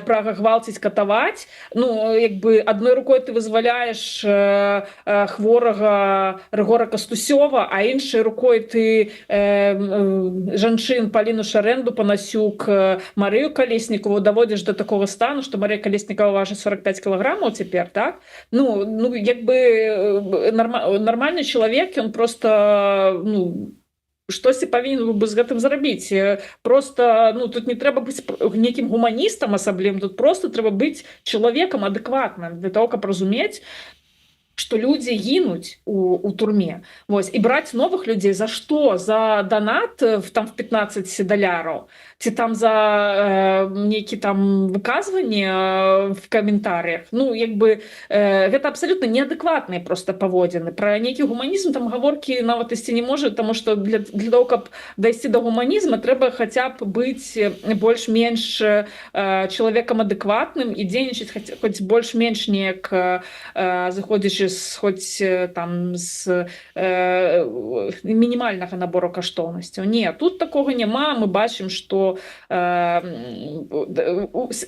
Speaker 2: прага гвалціць, катаваць. Як бы адной рукой ты вызваляеш хворага Рыгора Кастусёва, а іншай рукой ты жанчын Паліну Шарэнду, Панасюк, Марыю Калеснікову даводзіш до такого стану, што Марыя Калеснікова важыць 45 кілаграмаў цяпер, так? Як бы нармальны чалавек, ён просто штосьці павінен бы з гэтым зрабіць. Просто тут не трэба быць нейкім гуманістам асаблівым, тут просто трэба быць чалавекам адэкватным для того, каб разумець, што людзі гінуць у турме. І браць новых людзей за што? За донат там в $15 ці там за нейкі там выказванне в каментарыях. Як бы гэта абсалютна неадэкватныя просто паводзіны. Пра нейкі гуманізм там гаворкі нават ісці не можа, таму што для того, каб дайсці да гуманізма, трэба хаця б быць больш-менш чалавекам адэкватным і дзейнічаць хоць больш-менш неяк заходзячы хоць там з мінімальнага набору каштоўнасцяў. Не, тут такога няма. Мы бачым, што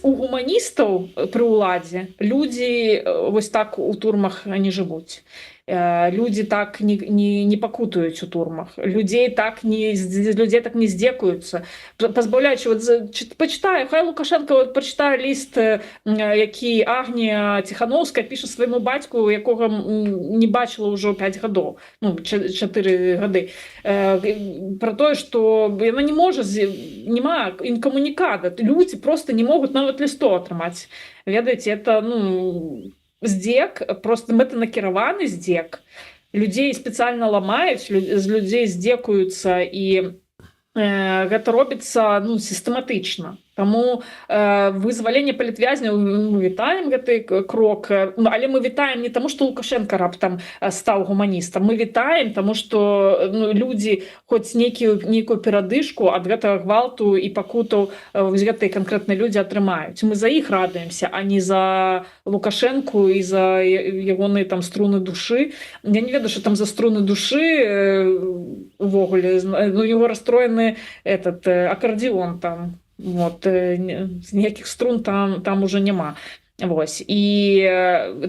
Speaker 2: у гуманістаў пры ўладзе людзі вось так у турмах не жывуць. Люди так не пакутаюць у турмах, людзей так не здзекуюцца, пазбаўляючы. Пачытаю, хай Лукашенко прачытае ліст, які Агнія Ціхановская піша свайму бацьку, якога не бачыла ўжо 5 гадоў, 4 гады, про тое, што яна не можа, няма інкамунікада, людзі просто не могуць нават лісту атрымаць. Ведаеце, это здзек, просто мэтанакіраваны здзек. Людзей спецыяльна ламаюць, з людзей здзекуюцца, і гэта робіцца сістэматычна. Таму вызваленне палітвязняў, мы вітаем гэты крок, але мы вітаем не таму, што Лукашенко раптам стаў гуманістам, мы вітаем, таму што людзі хоць нейкую перадышку ад гэтага гвалту і пакутаў гэтыя канкрэтныя людзі атрымаюць. Мы за іх радуемся, а не за Лукашенку і за ягоныя там струны душы. Я не ведаю, што там за струны душы увогуле, у яго расстроены акардеон там. Ніякіх струн там уже няма. І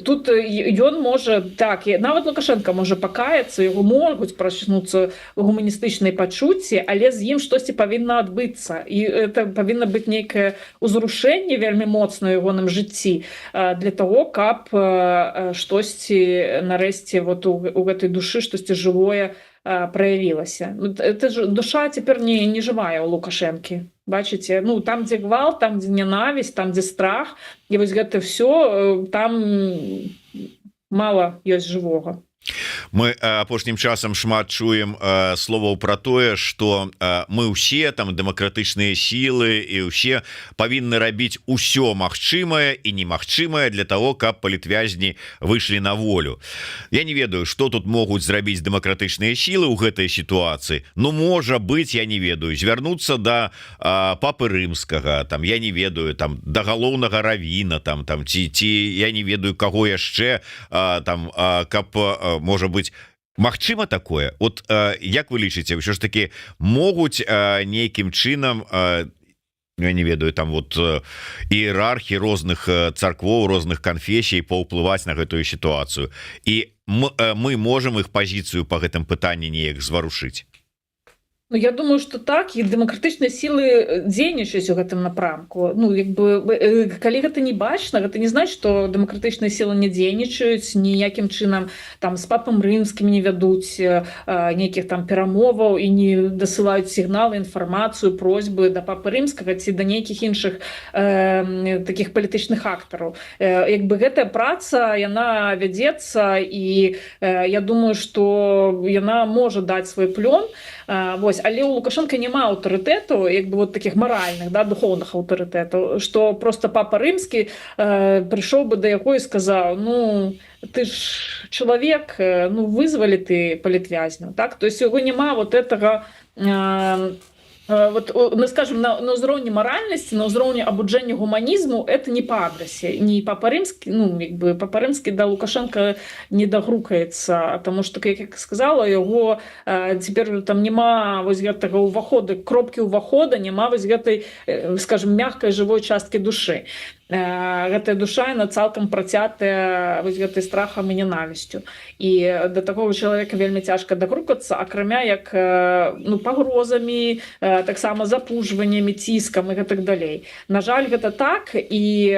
Speaker 2: тут ён можа, так, нават Лукашенко можа пакаяцца, яго могуць прачнуцца гуманістычныя пачуцці, але з ім штосьці павінна адбыцца. І это павінна быць нейкае ўзрушэнне вельмі моцнае ў ягоным жыцці для таго, каб штосьці нарэшце у гэтай душы штосьці жывое праявілася. Душа цяпер не жывая ў Лукашэнкі. Бачыце, там, дзе гвалт, там, дзе нянавісць, там, дзе страх, і вось гэта ўсё, там мала ёсць жывога.
Speaker 1: Мы апошнім часам шмат чуем словаў пра тое, што мы ўсе там дэмакратычныя сілы і ўсе павінны рабіць усё магчымае і немагчымае для того, каб палітвязні выйшлі на волю. Я не ведаю, што тут могуць зрабіць дэмакратычныя сілы ў гэтай сітуацыі. Можа быць, я не ведаю, звярнуцца да папы рымскага, там, я не ведаю, там, да галоўнага равіна, там, ці я не ведаю каго яшчэ, там, каб можа быть магчыма такое. От як вы лічыце, ўсё ж таки могуць нейкім чынам, я не ведаю, там іерархі розных царквоў, розных канфесій паўплываць на гэтую сітуацыю, і мы можам іх пазіцыю по гэтым пытанні неяк зварушыць?
Speaker 2: Я думаю, што так, і дэмакратычныя сілы дзейнічаюць у гэтым напрамку. Калі гэта не бачна, гэта не значыць, што дэмакратычныя сілы не дзейнічаюць, ніякім чынам там з папам рымскім не вядуць нейкіх там перамоваў і не дасылаюць сігналы, інфармацыю, просьбы да папы рымскага ці да нейкіх іншых такіх палітычных актараў. Гэтая праца, яна вядзецца, і я думаю, што яна можа даць свой плён. Але у Лукашенка няма аўтарытэту, таких маральных, духоўных аўтарытэтаў, што просто папа рымскі прыйшоў бы да яго і сказаў: ты ж чалавек, вызвалі ты палітвязняў, так? То есть яго няма этого, скажем, на ўзроўні маральнасці, на ўзроўні абуджэння гуманізму, это не па адрасе. Не папа рымскі, папа рымскі да Лукашенка не дагрукаецца, таму што, як я сказала, яго цяпер там няма вось гэтага ўвахода, кропкі ўвахода, няма вось гэтай, скажем, мягкай жывой часткі душы. Гэтая душа, яна цалкам працятая вось гэтай страхам і ненавісцю. І да такога чалавека вельмі цяжка дагрукацца, акрамя як пагрозамі, таксама запужваннямі, ціскам і гэтак далей. На жаль, гэта так, і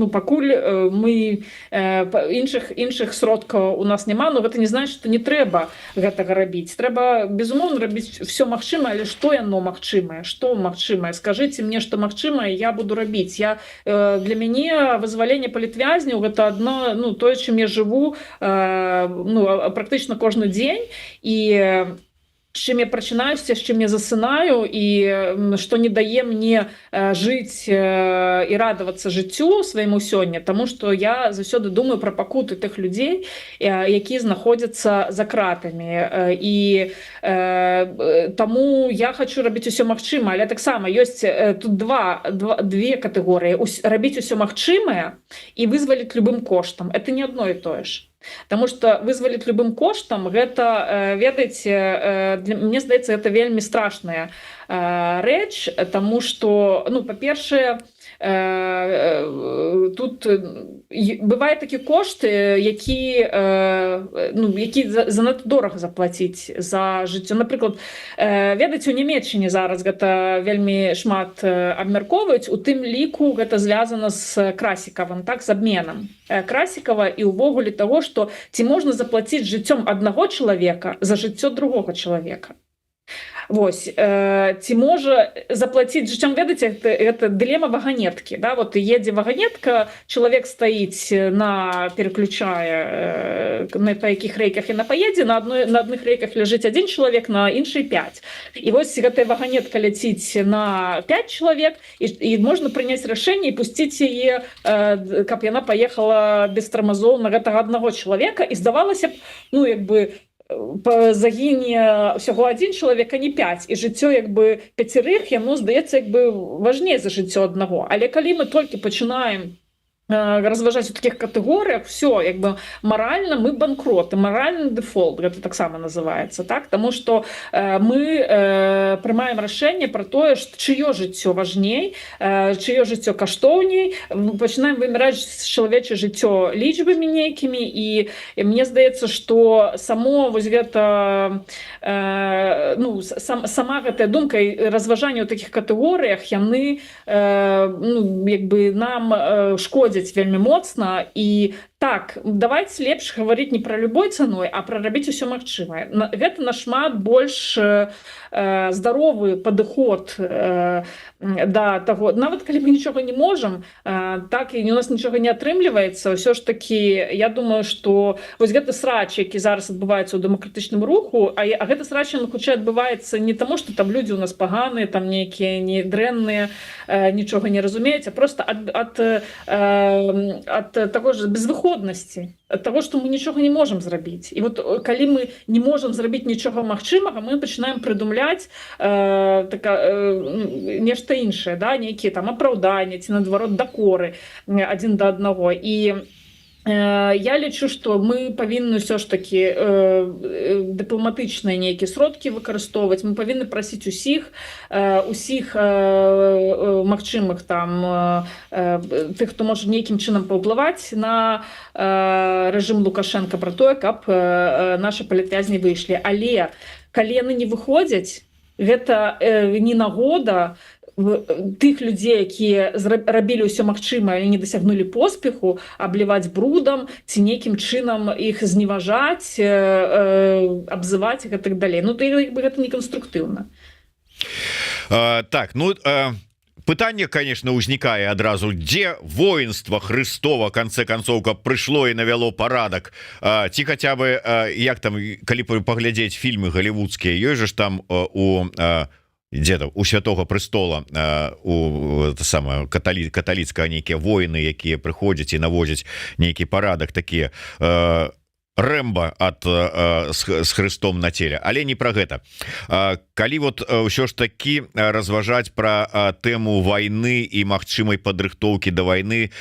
Speaker 2: пакуль мы іншых сродкаў у нас няма, но гэта не значыць, што не трэба гэтага рабіць. Трэба, безумоўна, рабіць все магчымае, але што яно магчымае? Што магчымае? Скажыце мне, што магчымае, я буду рабіць. Для мяне вызваленне палітвязняў гэта адно, тое, чым я жыву практычна кожны дзень, і з чым я прачынаюся, з чым я засынаю, і што не дае мне жыць і радавацца жыццю свайму сёння, таму што я заўсёды думаю пра пакуты тых людзей, якія знаходзяцца за кратамі. І таму я хачу рабіць усё магчымае, але таксама ёсць тут две катэгорыі: рабіць усё магчымае і вызваліць любым коштам. Это не адно і тое ж. Таму што вызваліць любым коштам, гэта, ведаеце, мне здаецца, гэта вельмі страшная рэч, таму што, па-першае, тут бывае такі кошт, які занадта дорага заплаціць за жыццё. Напрыклад, ведаеце, у Нямецчыне зараз гэта вельмі шмат абмяркоўваюць, у тым ліку гэта звязана з Красікавым, так, з абменам Красікава і ўвогуле таго, што ці можна заплаціць жыццём аднаго чалавека за жыццё другога чалавека. Вось, ці можа заплаціць жыццём, ведаеце, это дылема ваганеткі, да, вот едзе ваганетка, чалавек стаіць пераключае па якіх рэйках яна паедзе, на адных рэйках ляжыць адзін чалавек, на іншай 5. І вось гэтая ваганетка ляціць на 5 чалавек, і можна прыняць рашэнне і пусціць яе, каб яна паехала без тармазоў на гэтага аднаго чалавека, і здавалася б, ну, як бы, загіне ўсяго адзін чалавек, а не 5, і жыццё як бы 5, яму здаецца як бы важней за жыццё аднаго. Але калі мы толькі пачынаем разважаць у такіх катэгорыях, все, як бы маральна мы банкроты, маральны дэфолт, гэта таксама называецца, так? Таму што мы прымаем рашэнне пра тое, чыё жыццё важней, чыё жыццё каштоўней, пачынаем вымяраць чалавечае жыццё лічбамі нейкімі, і мне здаецца, што само вось гэта, ну, сама гэтая думка і разважанне ў такіх катэгорыях, яны, ну, як бы нам шкодзяць вельмі моцна. І так, давайте лепш гаварыць не пра любой цаной, а пра рабіць усё магчымае. Гэта нашмат больш здаровы падыход да таго, нават калі мы нічога не можам, так, і у нас нічога не атрымліваецца, ўсё ж такі, я думаю, што вось гэты срач, які зараз адбываецца ў дэмакратычным руху, а гэты срач, ён хутчэй адбываецца не таму, што там людзі ў нас паганыя, там нейкія не дрэнныя, нічога не разумеюць, а просто ад таго ж безвыходнасці, ад таго, што мы нічога не можам зрабіць. І вот калі мы не можам зрабіць нічога магчымага, мы пачынаем прыдумляць нешта іншае, да, нейкія там апраўданні ці наадварот дакоры адзін да аднаго. І я лічу, што мы павінны ўсё ж такі дыпламатычныя нейкія сродкі выкарыстоўваць, мы павінны прасіць усіх магчымых там тых, хто можа нейкім чынам паўплываць на рэжым Лукашенка пра тое, каб нашы палітвязні выйшлі. Але калі яны не выходзяць, гэта не нагода тых людзей, якія рабілі ўсё магчымае, але не дасягнулі поспеху, абліваць брудам ці нейкім чынам іх зневажаць, абзываць і так далей. Ну, гэта не канструктыўна.
Speaker 1: Так, ну, пытанне, конечно, узнікае адразу, дзе воінства Хрыстова, канцы канцоў, каб прыйшло і навяло парадак, ці хаця бы, як там, калі паглядзець фільмы галівудскія, ёсць жа ж там где-то у Святого Престола у самое каталіцкая нейкія воіны, якія прыходзяць і наводзяць нейкі парадак, такія Рэмба с Христом на теле. Але не про гэта. Калі вот ўсё ж таки разважаць про тэму войны і магчымай падрыхтоўкі да войны,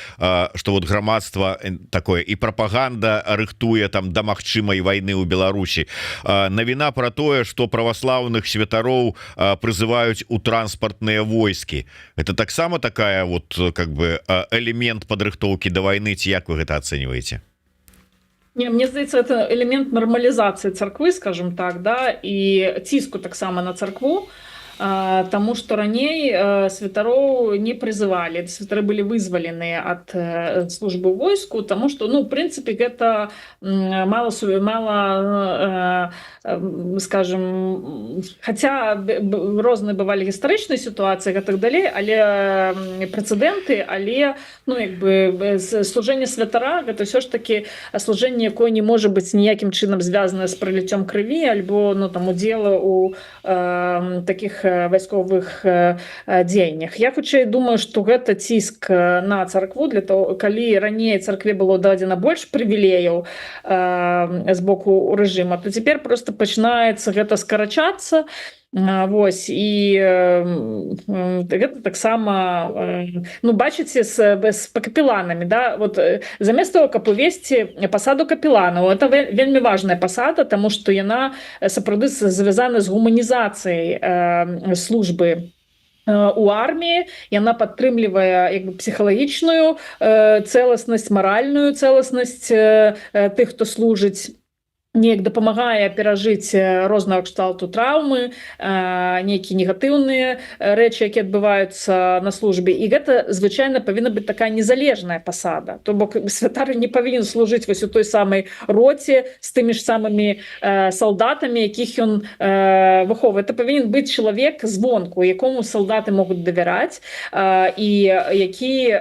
Speaker 1: что вот грамадства такое і прапаганда рыхтуе там да магчымай войны ў Беларусі, навіна про тое, что праваслаўных святароў прызываюць у транспартныя войскі. Это таксама такая вот как бы элемент падрыхтоўкі да войны, ці як вы гэта ацэньваеце?
Speaker 2: Не, мне здаецца, это элемент нармалізацыі царквы, скажем так, да, і ціску таксама на царкву, таму што раней святароў не прызывалі, святары былі вызваленыя ад службы ў войску, таму што, ну, в прынцыпе, гэта мала, скажем, хаця розныя бывалі гістарычныя сітуацыі і так далей, але прэцэдэнты, але, ну, як бы служэнне святара гэта ўсё ж такі служэнне, якое не можа быць ніякім чынам звязанае з праліццём крыві альбо, ну, там удзела ў такіх вайсковых дзеяннях. Я хутчэй думаю, што гэта ціск на царкву для того, калі раней царкве было дадзена больш прывілеяў з боку рэжыма, то цяпер просто пачынаецца гэта скарачацца. Вось, і гэта таксама, ну, бачыце, з капеланамі, да, вот замест того, каб увесці пасаду капеланаў, это вельмі важная пасада, таму што яна сапраўды звязана з гуманізацыяй службы у арміі, яна падтрымлівае як бы псіхалагічную цэласнасць, маральную цэласнасць тых, хто служыць, неяк дапамагае перажыць рознага кшталту траўмы, нейкія негатыўныя рэчы, якія адбываюцца на службе. І гэта звычайна павінна быць такая незалежная пасада. То бок святар не павінен служыць вось у той самай роце з тымі ж самымі салдатамі, якіх ён выхоўвае. Это павінен быць чалавек звонку, якому салдаты могуць давяраць, і які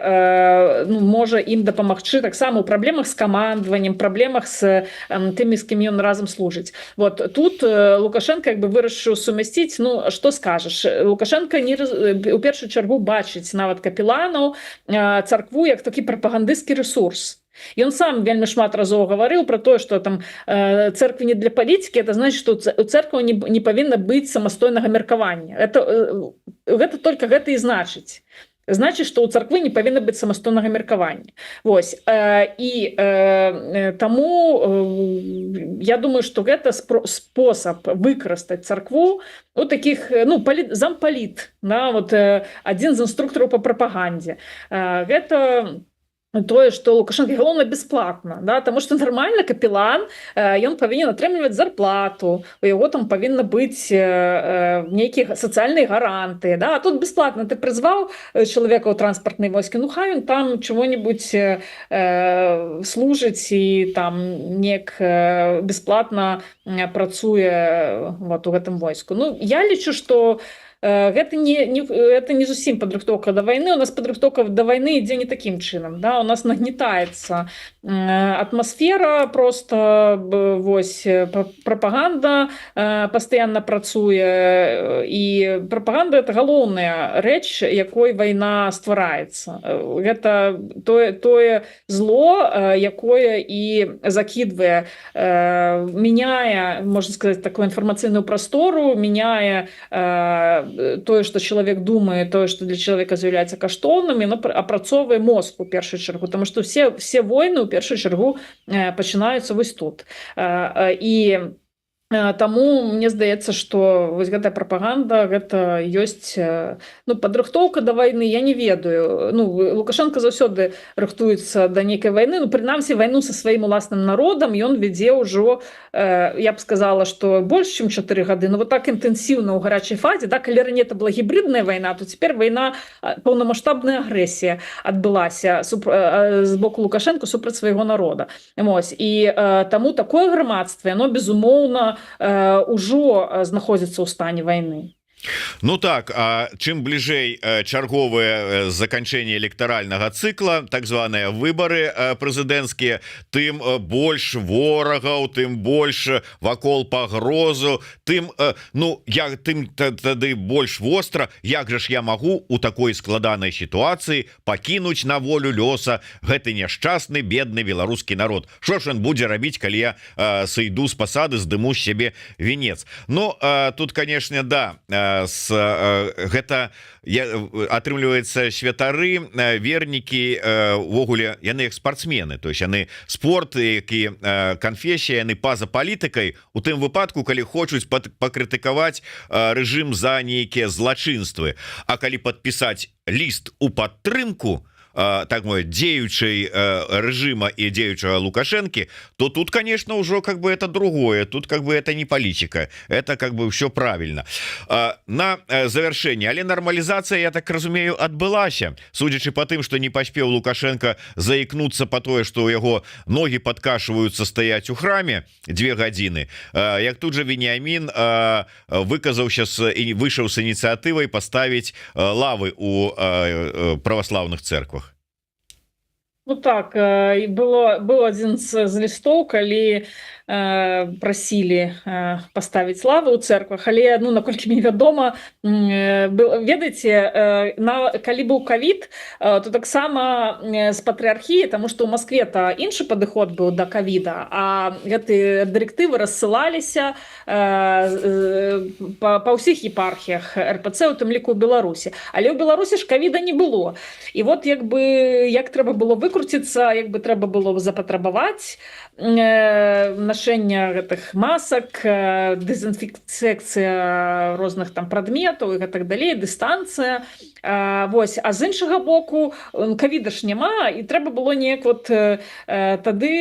Speaker 2: можа ім дапамагчы таксама ў праблемах з камандаваннем, праблемах з тымі, з кім ён разам служыць. Вот тут Лукашенко як бы вырашыў сумясціць, ну што скажаш, Лукашенко у першую чаргу бачыць нават капеланаў, царкву як такі прапагандысцкі ресурс. Ён сам вельмі шмат разоў гаварыў про тое, што там церквы не для палітыкі, это значит, што у церквы не павінна быць самастойнага меркавання. Гэта только гэта і значыць. Значит, што ў царквы не павінна быць самастойнага меркавання. Вось. І таму я думаю, што гэта спосаб выкарыстаць царкву у такіх, зампаліт, вот, адзін з інструктараў па прапагандзе. Гэта тое, што Лукашенко галоўна бясплатна, да? Таму што нармальна капелан, ён павінен атрымліваць зарплату, у яго там павінна быць нейкія сацыяльныя гаранты, да? А тут бясплатна ты прызваў чалавека ў транспартнай войскі, ну хай ён там чего-нибудь служыць і там неяк бясплатна працуе вот у гэтым войску. Ну, я лічу, што гэта не зусім падрыхтоўка да вайны. У нас падрыхтоўка да вайны ідзе не такім чынам, да? У нас нагнетаецца атмасфера, просто вось прапаганда пастаянна працуе, і прапаганда это галоўная рэч, якой вайна ствараецца. Гэта тое зло, якое і закідвае, мяняе, можна сказаць, такую інфармацыйную прастору, мяняе тое, што чалавек думае, тое, што для чалавека з'яўляецца каштоўным, яно апрацоўвае мозг у першую чаргу, таму што все войны ў першую чаргу пачынаюцца вось тут. І таму мне здаецца, што вось гэтая прапаганда, гэта ёсць падрыхтоўка да вайны, я не ведаю. Лукашенко заўсёды рыхтуецца да нейкай вайны, прынамсі вайну са сваім уласным народам ён вядзе ўжо, я б сказала, што больш чым 4 гады, вот так інтэнсіўна ў гарячай фазе, да, калі раней это была гібридная вайна, то цяпер вайна, паўнамаштабная агрэсія адбылася з боку Лукашенко супраць свайго народа. І таму такое грамадства, яно безумоўна ужо знаходзіцца ў стане вайны.
Speaker 1: Ну так, а чым бліжэй чарговае заканчэнне электаральнага цыкла, так званыя выбары прэзідэнцкія, тым больш ворагаў, тым больш вакол пагрозу, тым тады больш востра, як жа ж я магу у такой складанай сітуацыі пакінуць на волю лёса гэты няшчасны бедны беларускі народ. Што ж ён будзе рабіць, калі я сыйду з пасады, здыму з сябе венец? Ну, тут, канешне, да, гэта атрымліваецца святары, вернікі, увогуле яны як спартсмены, то есть яны спорт, які канфесія, яны па-за палітыкай, у тым выпадку, калі хочуць пакрытыкаваць рэжым за нейкія злачынствы. А калі падпісаць ліст у падтрымку так мовіць, дзеючай рэжыма і дзеючага Лукашэнкі, то тут, конечно, ўжо как бы это другое, тут как бы это не палітика, это как бы все правильно. На завяршэнне, але нармалізацыя, я так разумею, адбылася, судзячы по тым, што не паспеў Лукашенко заікнуцца по тое, што ў яго ногі падкашваюцца стаяць у храме 2 гадзіны, як тут же Вениамин выказаўся і выйшаў з ініцыятывай паставіць лавы у праваслаўных церквах.
Speaker 2: Ну так, быў адзін з лістоў, калі прасілі паставіць лавы ў церквах, але наколькі мне вядома, ведаеце, калі быў ковід, то таксама з патрыархіі, таму што ў Маскве іншы падыход быў да ковіда, а гэтыя дырэктывы рассылаліся па ўсіх епархіях РПЦ, у тым ліку ў Беларусі, але ў Беларусі ж ковіда не было. І вот як трэба было выкрутіць выкруціцца як бы трэба было запатрабаваць нашэння гэтых масак, дэзінфекцыя розных там прадметаў і гэтак далей, дыстанцыя. Вось, а з іншага боку ковіда ж няма, і трэба было неяк вот тады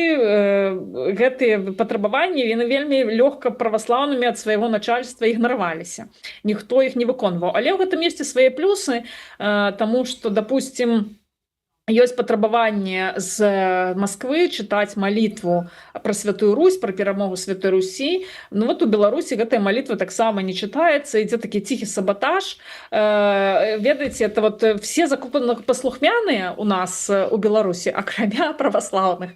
Speaker 2: гэтыя патрабаванні яны вельмі лёгка праваслаўнымі ад свайго начальства ігнараваліся. Ніхто іх не выконваў. Але ў гэтым месте свае плюсы, таму што, допустим, ёсць патрабаванне з Москвы чытаць малітву пра Святую Русь, пра перамогу Святой Русі. Ну вот у Беларусі гэтая малітва таксама не чытаецца, ідзе такі ціхі саботаж. Ведаеце, это вот все закупанослухмяныя у нас у Беларусі, акрамя праваслаўных,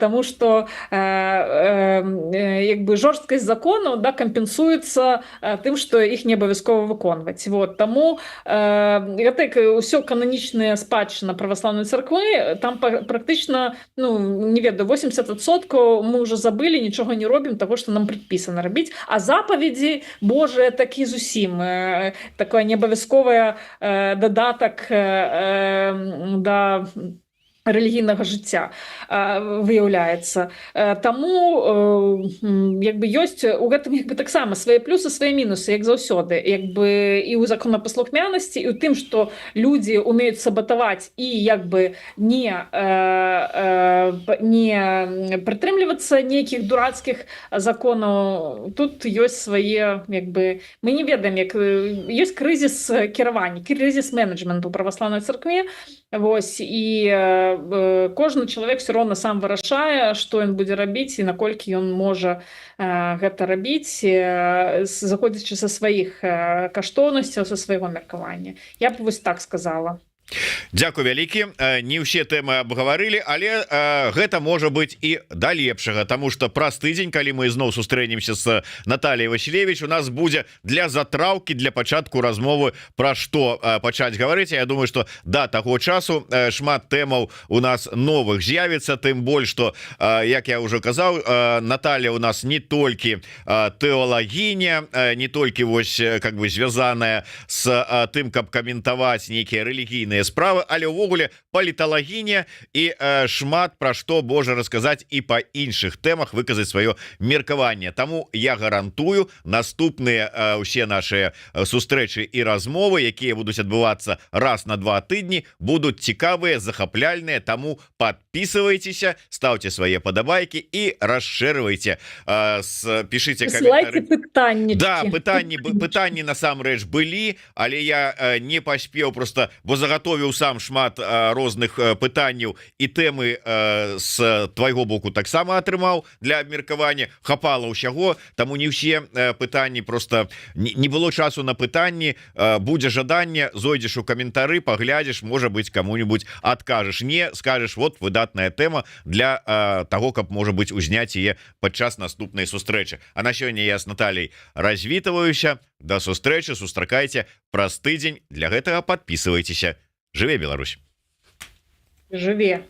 Speaker 2: таму што як бы жорсткасць закону, да, кампенсуецца тым, што іх не абавязкова выконваць. Вот, таму гэта ўсё кананічная спадчына праваслаўнай царквы, там практычна, ну, не ведаю, 80% мы уже забылі, нічога не робім таго, што нам прадпісана рабіць, а запаведзі Божыя такі зусім такое неабавязковае дадатак да рэлігійнага жыцця выяўляецца. Таму як бы ёсць у гэтым як бы таксама свае плюсы, свае мінусы, як заўсёды, як бы і ў законапаслухмянасці, і ў тым, што людзі умеюць сабатаваць і як бы не прытрымлівацца нейкіх дурацкіх законаў. Тут ёсць свае, як бы, мы не ведаем, як ёсць крызіс кіравання, крызіс менеджменту ў праваслаўнай царкве. Вось, і кожны чалавек все роўна сам вырашае, што ён будзе рабіць і наколькі ён можа гэта рабіць, заходзячы са сваіх каштоўнасцяў, са свайго меркавання. Я б вось так сказала.
Speaker 1: Дзякуй вялікі. Не ўсе тэмы абгаварылі, але гэта можа быць і да лепшага, таму што праз тыдзень, калі мы зноў сустрэнемся з Натальяй Васілевіч, у нас будзе для затраўкі, для пачатку размовы пра што пачаць гаварыць. Я думаю, што да таго часу шмат тэмаў у нас новых з'явіцца, тым больш, што, як я ўжо казаў, Наталья у нас не толькі тэалагіня, не толькі вось как бы звязаная з тым, каб каментаваць нейкія рэлігійныя справы, але ўвогуле паліталагіня і шмат пра што можа расказаць і па іншых тэмах, выказаць сваё меркаванне. Таму я гарантую, наступныя ўсе нашыя сустрэчы і размовы, якія будуць адбывацца раз на 2 тыдні, будуць цікавыя, захапляльныя, таму подписывайтеся, ставьте свае падабайкі і расширвайте, пішыце каментары. Да, пытанні насамрэч былі, але я не паспеў просто, бо заготовіў сам шмат розных пытанняў і тэмы з твайго боку таксама атрымаў для абмеркавання, хапала ўсяго, таму не ўсе пытанні, просто не было часу на пытанні. Будзе жаданне, зойдзеш у каментары, паглядзіш, можа быць, каму-нибудь адкажаш, не скажаш, вот выдатная тэма для таго, каб, можа быць, узняць яе падчас наступнай сустрэчы. А на сёння я з Натальяй развітваюся. Да сустрэчы, сустракайце праз тыдзень. Для гэтага подписывайтеся. Жыве Беларусь!
Speaker 2: Жыве!